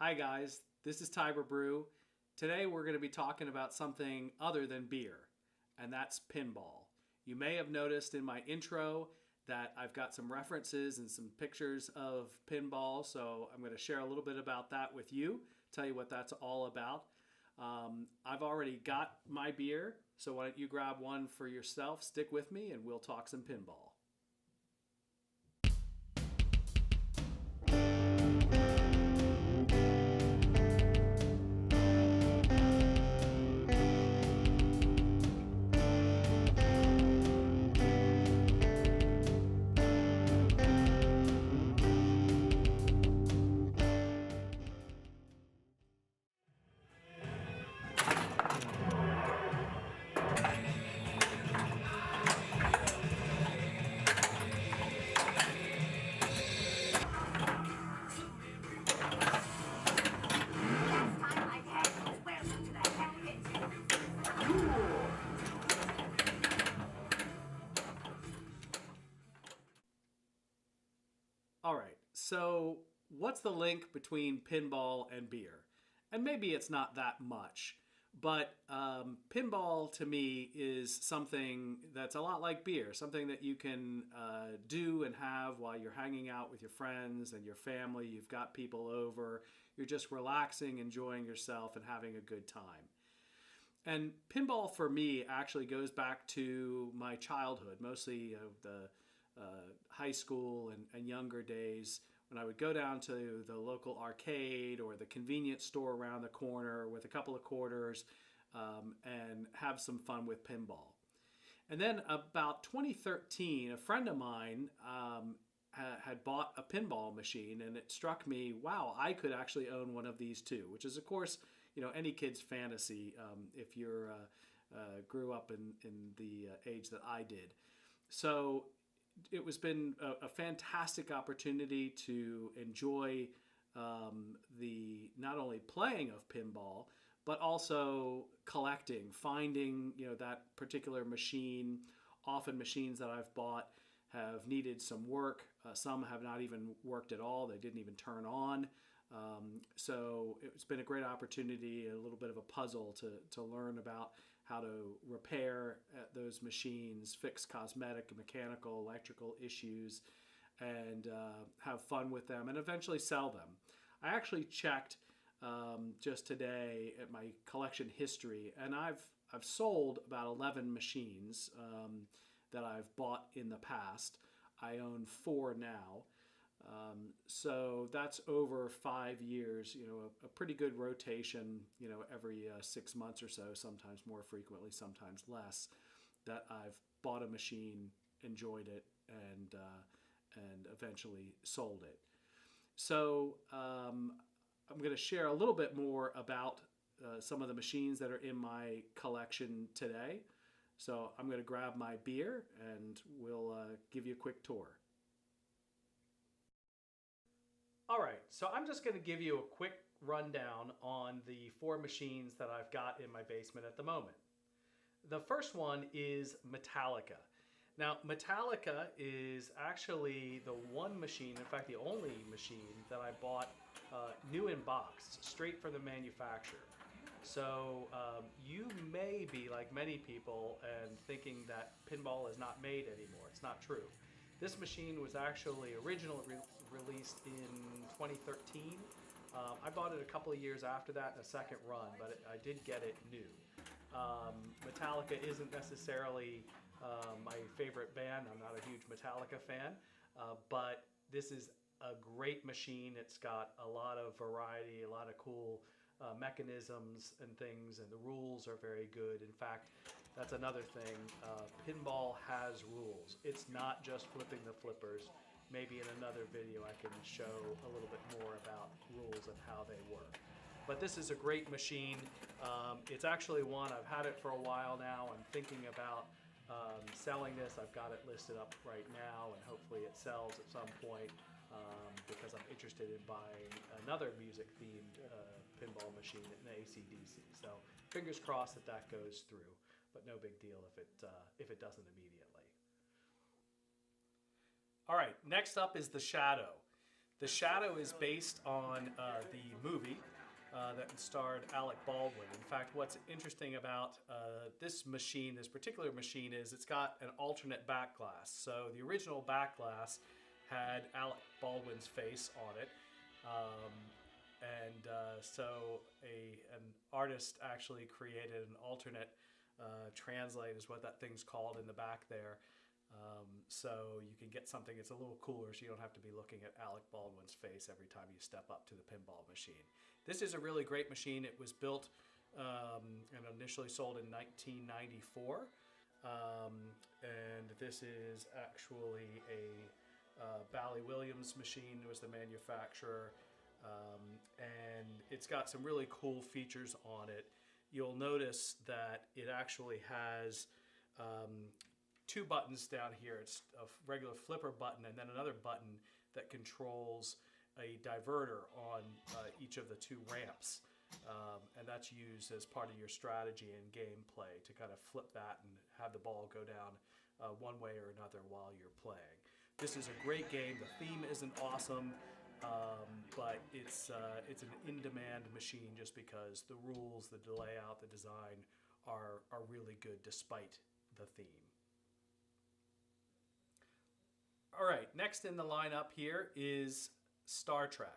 Hi guys, this is Tiber Brew. Today we're going to be talking about something other than beer, and that's pinball. You may have noticed in my intro that I've got some references and some pictures of pinball, so I'm going to share a little bit about that with you, tell you what that's all about. I've already got my beer, so why don't you grab one for yourself, stick with me, and we'll talk some pinball. All right, so what's the link between pinball and beer? And maybe it's not that much, but pinball to me is something that's a lot like beer, something that you can do and have while you're hanging out with your friends and your family. You've got people over, you're just relaxing, enjoying yourself, and having a good time. And pinball for me actually goes back to my childhood, mostly the high school and younger days when I would go down to the local arcade or the convenience store around the corner with a couple of quarters and have some fun with pinball. And then about 2013, a friend of mine had bought a pinball machine, and it struck me, wow, I could actually own one of these too, which is, of course, any kid's fantasy if you're grew up in the age that I did. So it was been a fantastic opportunity to enjoy the not only playing of pinball, but also collecting, finding that particular machine. Often machines that I've bought have needed some work. Some have not even worked at all. They didn't even turn on. So it's been a great opportunity, a little bit of a puzzle to learn about how to repair those machines, fix cosmetic, mechanical, electrical issues, and have fun with them, and eventually sell them. I actually checked just today at my collection history, and I've sold about 11 machines that I've bought in the past. I own 4 now. So that's over 5 years, a pretty good rotation, every 6 months or so, sometimes more frequently, sometimes less, that I've bought a machine, enjoyed it, and eventually sold it. So I'm going to share a little bit more about some of the machines that are in my collection today. So I'm going to grab my beer and we'll give you a quick tour. All right, so I'm just going to give you a quick rundown on the 4 machines that I've got in my basement at the moment. The first one is Metallica. Now, Metallica is actually the one machine, in fact the only machine, that I bought new in box, straight from the manufacturer. So you may be like many people and thinking that pinball is not made anymore. It's not true. This machine was actually originally released in 2013. I bought it a couple of years after that in a second run, but I did get it new. Metallica isn't necessarily my favorite band. I'm not a huge Metallica fan, but this is a great machine. It's got a lot of variety, a lot of cool mechanisms and things, and the rules are very good. In fact, that's another thing. Pinball has rules. It's not just flipping the flippers. Maybe in another video I can show a little bit more about rules and how they work. But this is a great machine. It's actually one, I've had it for a while now. I'm thinking about selling this. I've got it listed up right now, and hopefully it sells at some point because I'm interested in buying another music-themed pinball machine, an AC/DC. So fingers crossed that that goes through, but no big deal if it doesn't immediately. All right, next up is the Shadow. The Shadow is based on the movie that starred Alec Baldwin. In fact, what's interesting about this machine, this particular machine, is it's got an alternate back glass. So the original back glass had Alec Baldwin's face on it. So an artist actually created an alternate translate is what that thing's called in the back there. So you can get something that's a little cooler so you don't have to be looking at Alec Baldwin's face every time you step up to the pinball machine. This is a really great machine. It was built and initially sold in 1994. And this is actually a Bally Williams machine was the manufacturer. And it's got some really cool features on it. You'll notice that it actually has two buttons down here. It's a regular flipper button and then another button that controls a diverter on each of the two ramps. And that's used as part of your strategy and gameplay to kind of flip that and have the ball go down one way or another while you're playing. This is a great game. The theme isn't awesome, but it's an in-demand machine just because the rules, the layout, the design are really good despite the theme. All right, next in the lineup here is Star Trek.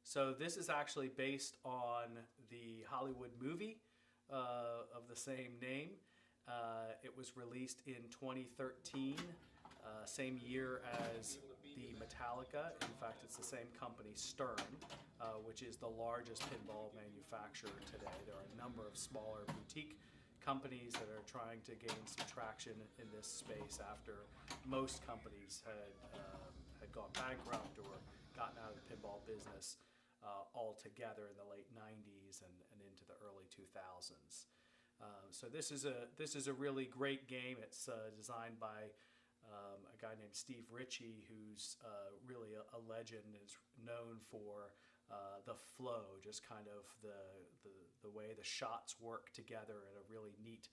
So this is actually based on the Hollywood movie of the same name. It was released in 2013, same year as the Metallica. In fact, it's the same company, Stern, which is the largest pinball manufacturer today. There are a number of smaller boutique companies that are trying to gain some traction in this space after most companies had gone bankrupt or gotten out of the pinball business altogether in the late 90s and into the early 2000s. So this is a really great game. It's designed by a guy named Steve Ritchie, who's really a legend, is known for the flow, just kind of the way the shots work together in a really neat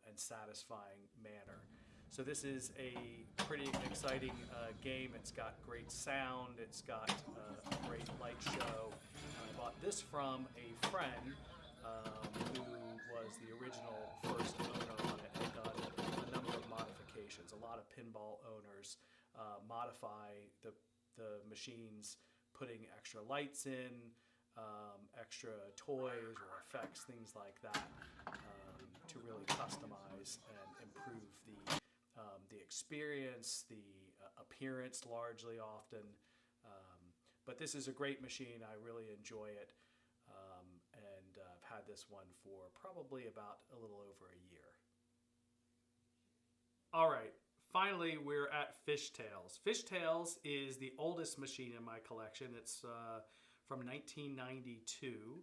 and satisfying manner. So this is a pretty exciting game. It's got great sound. It's got a great light show. I bought this from a friend who was the original first owner on it and done a number of modifications. A lot of pinball owners modify the machines, putting extra lights in, extra toys or effects, things like that, to really customize and improve the experience, the appearance largely often. But this is a great machine. I really enjoy it. And I've had this one for probably about a little over a year. All right, finally we're at Fishtails. Fishtails is the oldest machine in my collection. It's from 1992.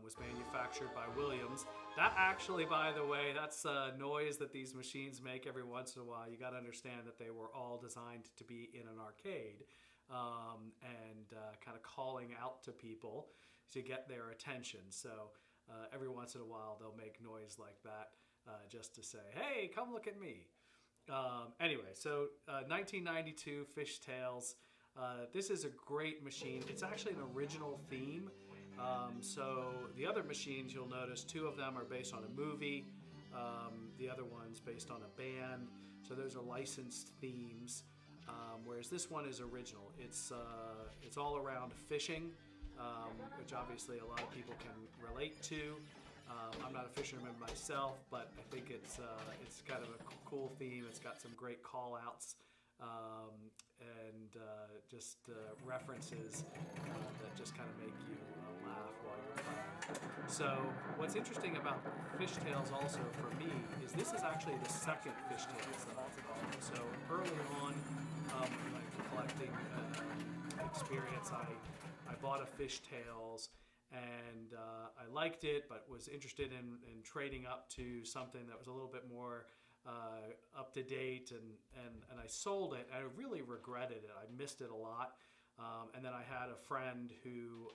Was manufactured by Williams. That actually, by the way, that's a noise that these machines make every once in a while. You got to understand that they were all designed to be in an arcade and kind of calling out to people to get their attention. So every once in a while they'll make noise like that just to say, hey, come look at me. Anyway, so 1992 Fishtails. This is a great machine. It's actually an original theme. So the other machines, you'll notice, two of them are based on a movie. The other one's based on a band. So those are licensed themes. Whereas this one is original. It's all around fishing, which obviously a lot of people can relate to. I'm not a fisherman myself, but I think it's kind of a cool theme. It's got some great call-outs and just references that just kind of make you laugh while you're playing. So what's interesting about Fishtails also for me is this is actually the second Fishtails that I've bought. So early on in my collecting experience, I bought a Fishtails and I liked it, but was interested in trading up to something that was a little bit more up to date, and I sold it. I really regretted it. I missed it a lot. And then I had a friend who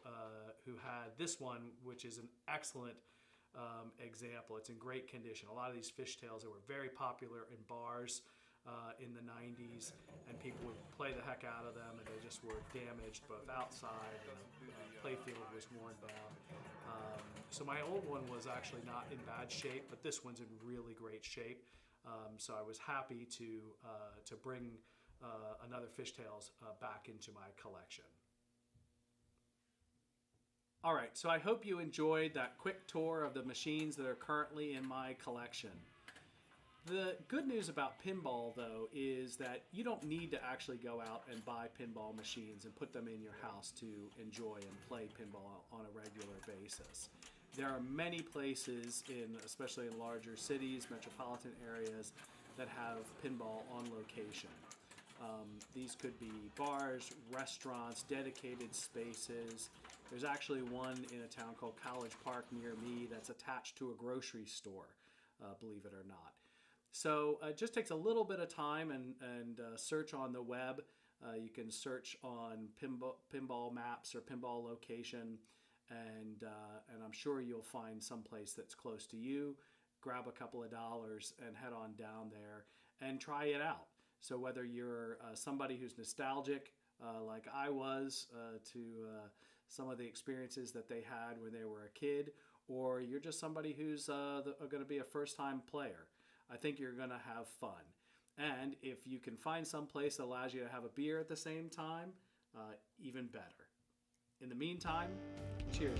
had this one, which is an excellent example. It's in great condition. A lot of these Fishtails that were very popular in bars in the 90s, and people would play the heck out of them, and they just were damaged both outside, and the playfield was worn down. So my old one was actually not in bad shape, but this one's in really great shape. So I was happy to bring another Fishtails back into my collection. All right, so I hope you enjoyed that quick tour of the machines that are currently in my collection. The good news about pinball, though, is that you don't need to actually go out and buy pinball machines and put them in your house to enjoy and play pinball on a regular basis. There are many places, especially in larger cities, metropolitan areas, that have pinball on location. These could be bars, restaurants, dedicated spaces. There's actually one in a town called College Park near me that's attached to a grocery store, believe it or not. So it just takes a little bit of time and search on the web. You can search on pinball maps or pinball location, and I'm sure you'll find some place that's close to you. Grab a couple of dollars and head on down there and try it out. So whether you're somebody who's nostalgic, like I was, to some of the experiences that they had when they were a kid, or you're just somebody who's going to be a first-time player, I think you're going to have fun. And if you can find some place that allows you to have a beer at the same time, even better. In the meantime, cheers.